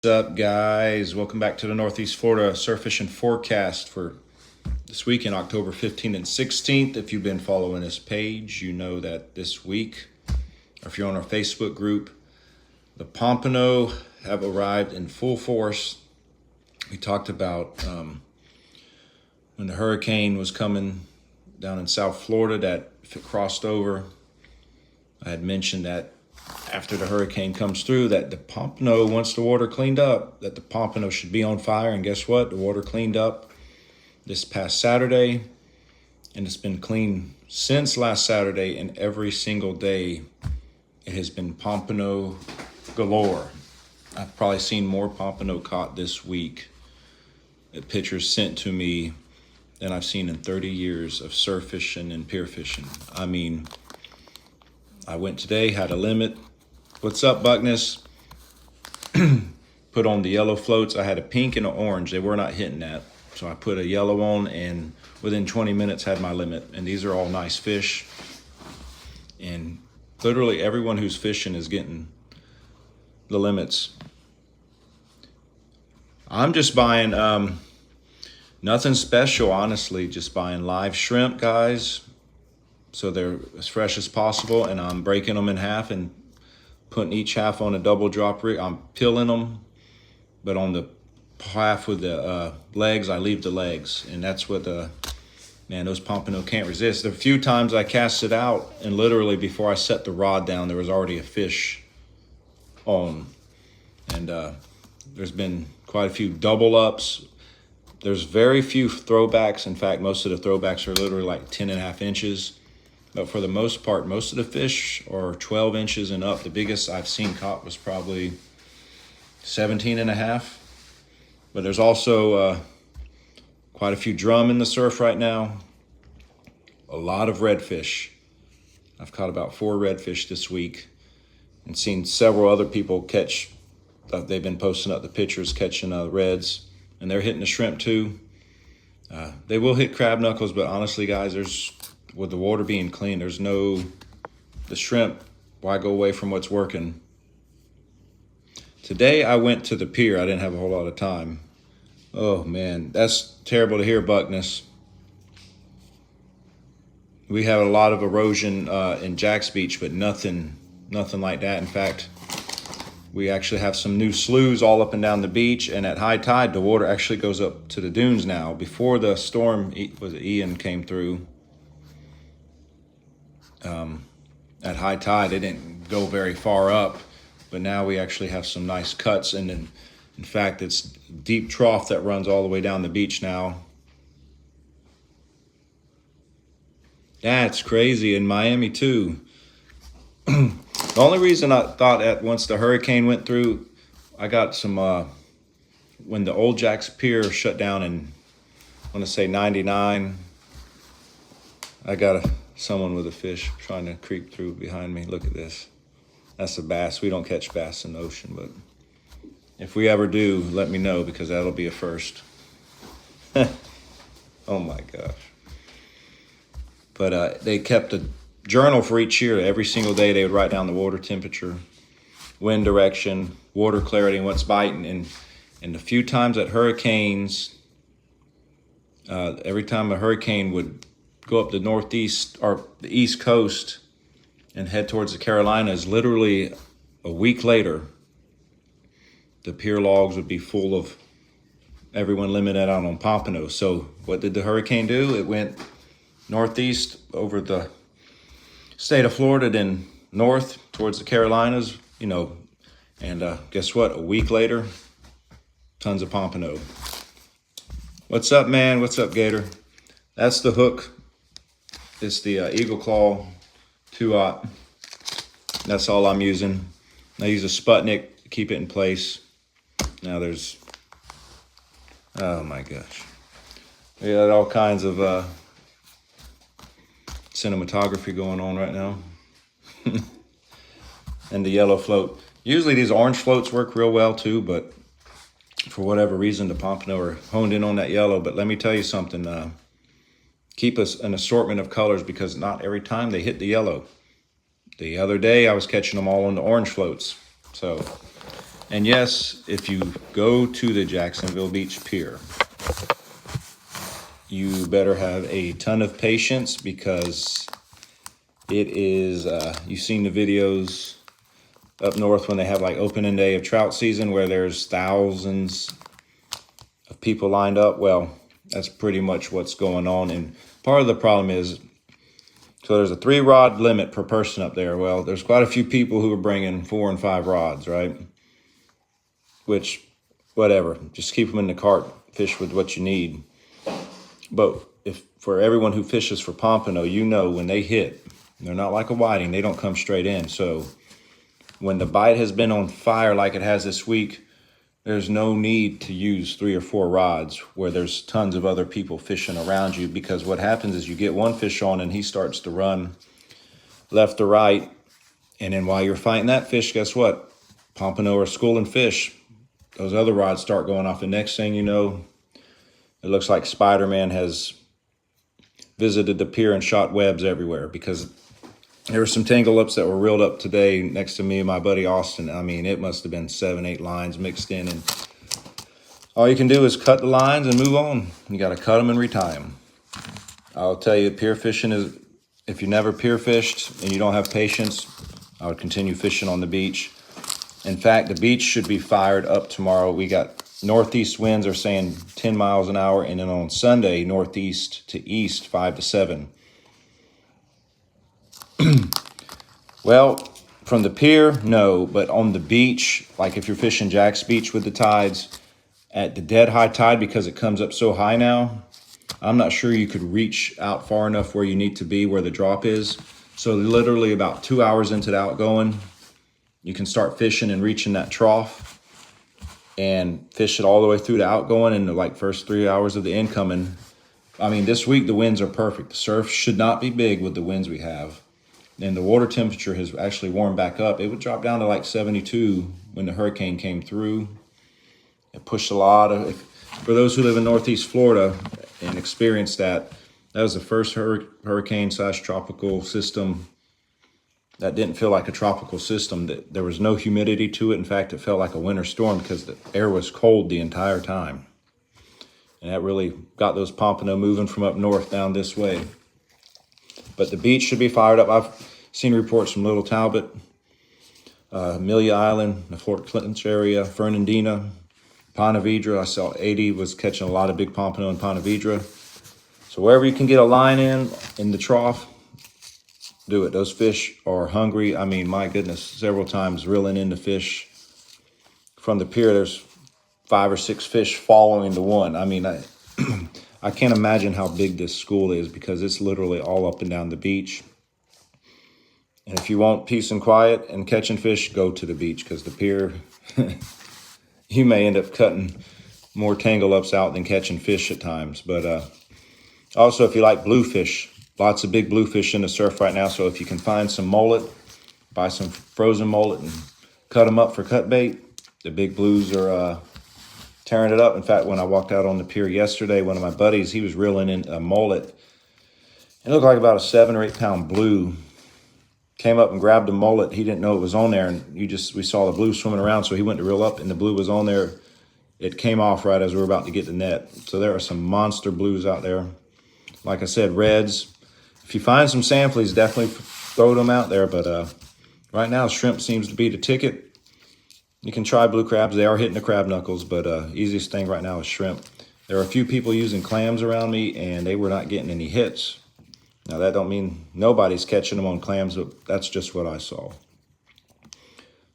What's up, guys? Welcome back to the Northeast Florida Surf Fishing Forecast for this weekend, October 15th and 16th. If you've been following this page, you know that this week, or if you're on our Facebook group, the Pompano have arrived in full force. We talked about when the hurricane was coming down in South Florida, that if it crossed over, I had mentioned that after the hurricane comes through, that the Pompano, once the water cleaned up, that the Pompano should be on fire. And guess what? The water cleaned up this past Saturday, and it's been clean since last Saturday, and every single day it has been Pompano galore. I've probably seen more Pompano caught this week at pictures sent to me than I've seen in 30 years of surf fishing and pier fishing. I mean, I went today, had a limit. What's up, Buckness? Put on the yellow floats. I had a pink and an orange. They were not hitting that. So I put a yellow on, and within 20 minutes had my limit. And these are all nice fish. And literally everyone who's fishing is getting the limits. I'm just buying nothing special, honestly. Just buying live shrimp, guys. So they're as fresh as possible, and I'm breaking them in half and putting each half on a double drop rig. I'm peeling them, but on the half with the legs, I leave the legs, and that's what man, those Pompano can't resist. The few times I cast it out, and literally before I set the rod down, there was already a fish on, and there's been quite a few double ups. There's very few throwbacks. In fact, most of the throwbacks are literally like 10.5 inches. But for the most part, most of the fish are 12 inches and up. The biggest I've seen caught was probably 17.5. But there's also quite a few drum in the surf right now. A lot of redfish. I've caught about 4 redfish this week and seen several other people catch. They've been posting up the pictures catching reds, and they're hitting the shrimp too. They will hit crab knuckles, but honestly, guys, with the water being clean, the shrimp, why go away from what's working? Today I went to the pier. I didn't have a whole lot of time. Oh man, that's terrible to hear, Buckness. We have a lot of erosion in Jack's Beach, but nothing like that. In fact, we actually have some new sloughs all up and down the beach, and at high tide, the water actually goes up to the dunes now. Before the storm, Ian came through, at high tide, it didn't go very far up, but now we actually have some nice cuts, and then, in fact, it's deep trough that runs all the way down the beach now. That's crazy. In Miami too. The only reason I thought that once the hurricane went through, I got some when the old Jack's Pier shut down in, I want to say 99, I got someone with a fish trying to creep through behind me. Look at this. That's a bass. We don't catch bass in the ocean, but if we ever do, let me know, because that'll be a first. Oh my gosh. But they kept a journal for each year. Every single day they would write down the water temperature, wind direction, water clarity, and what's biting. And the few times that hurricanes, every time a hurricane would go up the northeast or the east coast and head towards the Carolinas, literally a week later, the pier logs would be full of everyone limited out on Pompano. So what did the hurricane do? It went northeast over the state of Florida, then north towards the Carolinas, and guess what? A week later, tons of Pompano. What's up, man? What's up, Gator? That's the hook. It's the Eagle Claw 2-aught. That's all I'm using. I use a Sputnik to keep it in place. Now there's, oh my gosh. We got all kinds of cinematography going on right now. And the yellow float. Usually these orange floats work real well too, but for whatever reason, the Pompano are honed in on that yellow. But let me tell you something. Keep an assortment of colors, because not every time they hit the yellow. The other day I was catching them all on the orange floats. So And yes, if you go to the Jacksonville Beach Pier, you better have a ton of patience because it is, you've seen the videos up north when they have like opening day of trout season where there's thousands of people lined up. Well, that's pretty much what's going on. And part of the problem is, so there's a 3-rod limit per person up there. Well, there's quite a few people who are bringing 4 and 5 rods, right? Which, whatever, just keep them in the cart, fish with what you need. But if for everyone who fishes for pompano, you know when they hit, they're not like a whiting, they don't come straight in. So when the bite has been on fire like it has this week, there's no need to use 3 or 4 rods where there's tons of other people fishing around you, because what happens is you get one fish on and he starts to run left to right. And then while you're fighting that fish, guess what? Pompano are schooling fish. Those other rods start going off. The next thing you know, it looks like Spider-Man has visited the pier and shot webs everywhere, because there were some tangle ups that were reeled up today next to me and my buddy Austin. I mean, it must have been 7, 8 lines mixed in, and all you can do is cut the lines and move on. You got to cut them and retie them. I'll tell you, pier fishing is, if you never pier fished and you don't have patience, I would continue fishing on the beach. In fact, the beach should be fired up tomorrow. We got northeast winds are saying 10 miles an hour, and then on Sunday, northeast to east, 5 to 7. Well, from the pier, no, but on the beach, like if you're fishing Jack's Beach with the tides, at the dead high tide, because it comes up so high now, I'm not sure you could reach out far enough where you need to be, where the drop is. So literally about 2 hours into the outgoing, you can start fishing and reaching that trough and fish it all the way through the outgoing in the like first 3 hours of the incoming. I mean, this week the winds are perfect. The surf should not be big with the winds we have. And the water temperature has actually warmed back up. It would drop down to like 72 when the hurricane came through. It pushed a lot of, for those who live in Northeast Florida and experienced that, that was the first hurricane / tropical system that didn't feel like a tropical system. That there was no humidity to it. In fact, it felt like a winter storm because the air was cold the entire time. And that really got those pompano moving from up north down this way. But the beach should be fired up. I've seen reports from Little Talbot, Amelia Island, the Fort Clinton area, Fernandina, Ponte Vedra. I saw 80 was catching a lot of big pompano in Ponte Vedra. So wherever you can get a line in the trough, do it. Those fish are hungry. I mean, my goodness, several times reeling in the fish from the pier. There's 5 or 6 fish following the one. I mean, I can't imagine how big this school is, because it's literally all up and down the beach. And if you want peace and quiet and catching fish, go to the beach, because the pier, you may end up cutting more tangle ups out than catching fish at times. But also, if you like bluefish, lots of big bluefish in the surf right now. So if you can find some mullet, buy some frozen mullet and cut them up for cut bait. The big blues are tearing it up. In fact, when I walked out on the pier yesterday, one of my buddies, he was reeling in a mullet. It looked like about a 7 or 8 pound blue. Came up and grabbed a mullet. He didn't know it was on there, and we saw the blue swimming around, so he went to reel up, and the blue was on there. It came off right as we were about to get the net. So there are some monster blues out there. Like I said, reds. If you find some samplings, definitely throw them out there. But right now, shrimp seems to be the ticket. You can try blue crabs. They are hitting the crab knuckles, but easiest thing right now is shrimp. There are a few people using clams around me, and they were not getting any hits. Now, that don't mean nobody's catching them on clams, but that's just what I saw.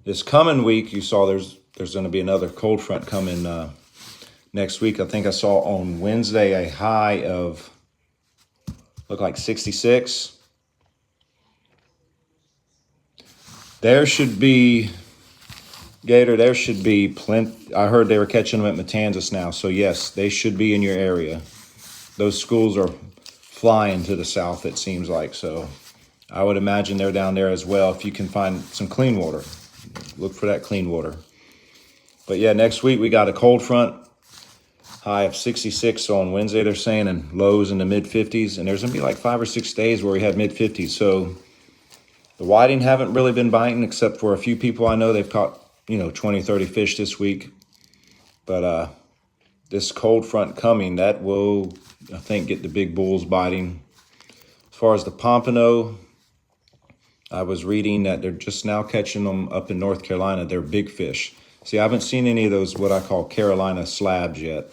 This coming week, you saw there's going to be another cold front coming next week. I think I saw on Wednesday a high of, looked like 66. There should be, Gator, there should be plenty. I heard they were catching them at Matanzas now. So, yes, they should be in your area. Those schools are flying to the south, it seems like. So I would imagine they're down there as well if you can find some clean water. Look for that clean water. But, yeah, next week we got a cold front, high of 66 on Wednesday, they're saying, and lows in the mid-50s. And there's going to be like 5 or 6 days where we had mid-50s. So the whiting haven't really been biting, except for a few people I know. They've caught 20, 30 fish this week. But this cold front coming, that will, I think, get the big bulls biting. As far as the pompano, I was reading that they're just now catching them up in North Carolina. They're big fish. See, I haven't seen any of those what I call Carolina slabs yet.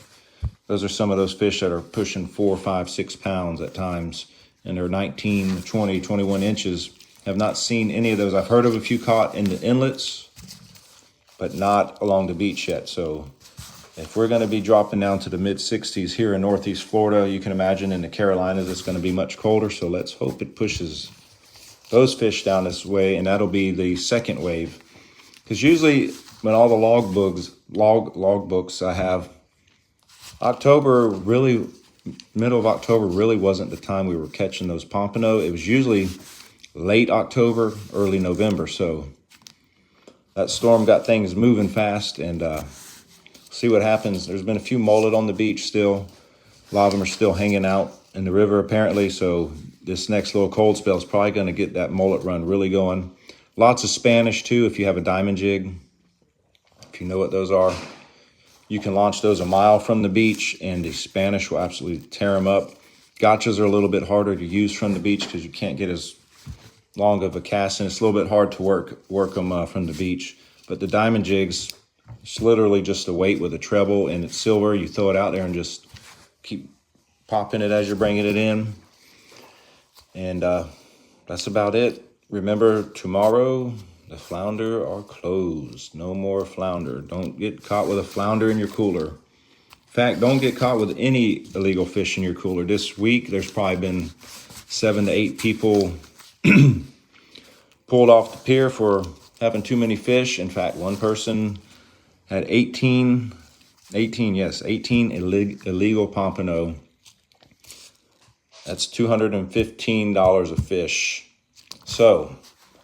Those are some of those fish that are pushing 4, 5, 6 pounds at times, and they're 19, 20, 21 inches. Have not seen any of those. I've heard of a few caught in the inlets, but not along the beach yet. So if we're going to be dropping down to the mid-60s here in Northeast Florida, you can imagine in the Carolinas it's going to be much colder. So let's hope it pushes those fish down this way, and that'll be the second wave. Because usually when all the log books I have, October really, middle of October really wasn't the time we were catching those pompano. It was usually late October, early November. So that storm got things moving fast, and see what happens. There's been a few mullet on the beach still. A lot of them are still hanging out in the river apparently. So this next little cold spell is probably going to get that mullet run really going. Lots of Spanish too if you have a diamond jig. If you know what those are. You can launch those a mile from the beach, and the Spanish will absolutely tear them up. Gotchas are a little bit harder to use from the beach because you can't get as long of a cast, and it's a little bit hard to work them from the beach. But the diamond jigs, it's literally just a weight with a treble, and it's silver. You throw it out there and just keep popping it as you're bringing it in. And that's about it. Remember, tomorrow the flounder are closed. No more flounder. Don't get caught with a flounder in your cooler. In fact, don't get caught with any illegal fish in your cooler. This week, there's probably been 7 to 8 people pulled off the pier for having too many fish. In fact, one person had 18 illegal pompano. That's $215 a fish. So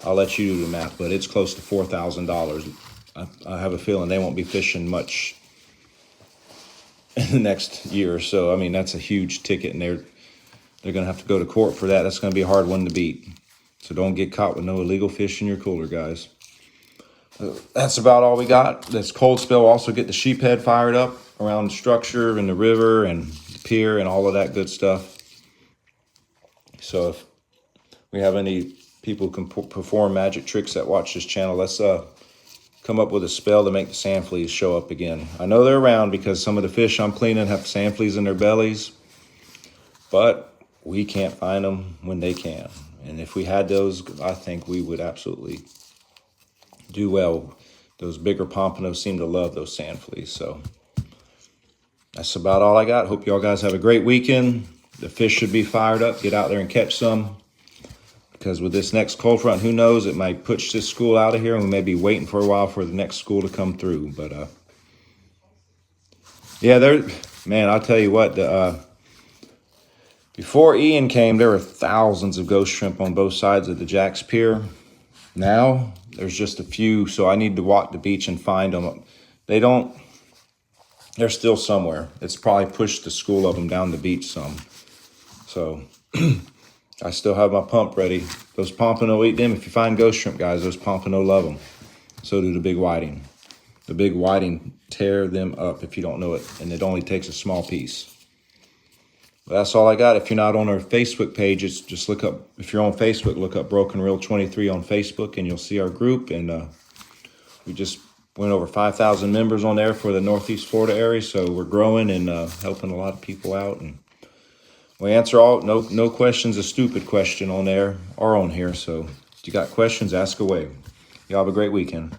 I'll let you do the math, but it's close to $4,000. I have a feeling they won't be fishing much in the next year or so. I mean, that's a huge ticket, and they're going to have to go to court for that. That's going to be a hard one to beat. So don't get caught with no illegal fish in your cooler, guys. That's about all we got. This cold spell will also get the sheephead fired up around the structure and the river and the pier and all of that good stuff. So if we have any people who can perform magic tricks that watch this channel, let's come up with a spell to make the sand fleas show up again. I know they're around because some of the fish I'm cleaning have sand fleas in their bellies, but we can't find them when they can. And if we had those, I think we would absolutely do well. Those bigger pompanos seem to love those sand fleas. So that's about all I got. Hope y'all guys have a great weekend. The fish should be fired up. Get out there and catch some. Because with this next cold front, who knows, it might push this school out of here, and we may be waiting for a while for the next school to come through. But yeah, man, I'll tell you what, before Ian came, there were thousands of ghost shrimp on both sides of the Jack's Pier. Now there's just a few, so I need to walk the beach and find them. They're still somewhere. It's probably pushed the school of them down the beach some. So I still have my pump ready. Those pompano eat them. If you find ghost shrimp, guys, those pompano love them. So do the big whiting. The big whiting tear them up if you don't know it, and it only takes a small piece. But that's all I got. If you're not on our Facebook page, it's just look up. If you're on Facebook, look up Broken Reel 23 on Facebook, and you'll see our group. And we just went over 5,000 members on there for the Northeast Florida area, so we're growing and helping a lot of people out. And we answer no question's a stupid question on there or on here. So if you got questions, ask away. Y'all have a great weekend.